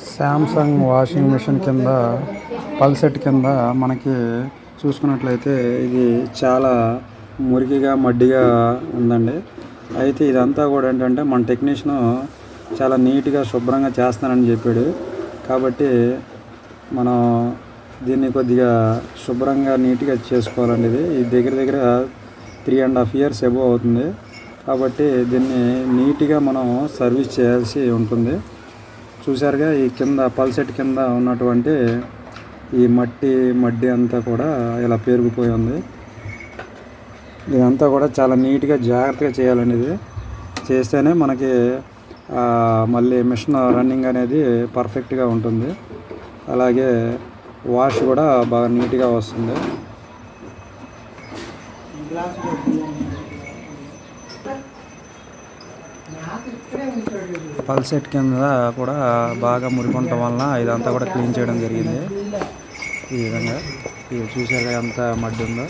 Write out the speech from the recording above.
Samsung washing machine కింద పల్సెట్ కింద మనకి చూసుకున్నట్లయితే ఇది చాలా మురికిగా మడ్డిగా ఉందండి. అయితే ఇదంతా కూడా ఏంటంటే మన టెక్నీషియన్ చాలా నీట్గా శుభ్రంగా చేస్తానని చెప్పాడు. కాబట్టి మనం దీన్ని కొద్దిగా శుభ్రంగా నీట్గా చేసుకోవాలండి. ఇది దగ్గర దగ్గర 3.5 years అబోవ్ అవుతుంది. కాబట్టి దీన్ని నీట్గా మనం సర్వీస్ చేయాల్సి ఉంటుంది. చూసారుగా ఈ కింద పల్సెట్ కింద ఉన్నటువంటి ఈ మడ్డి అంతా కూడా ఇలా పేరుకుపోయి ఉంది. ఇదంతా కూడా చాలా నీట్గా జాగ్రత్తగా చేయాలండి. ఇది చేస్తేనే మనకి మళ్ళీ మిషన్ రన్నింగ్ అనేది పర్ఫెక్ట్గా ఉంటుంది. అలాగే వాష్ కూడా బాగా నీట్గా వస్తుంది. పల్సెట్ కింద కూడా బాగా మురికొనటం వలన ఇదంతా కూడా క్లీన్ చేయడం జరిగింది. ఈ విధంగా ఇది చూసాక ఎంత మడ్డి ఉందో.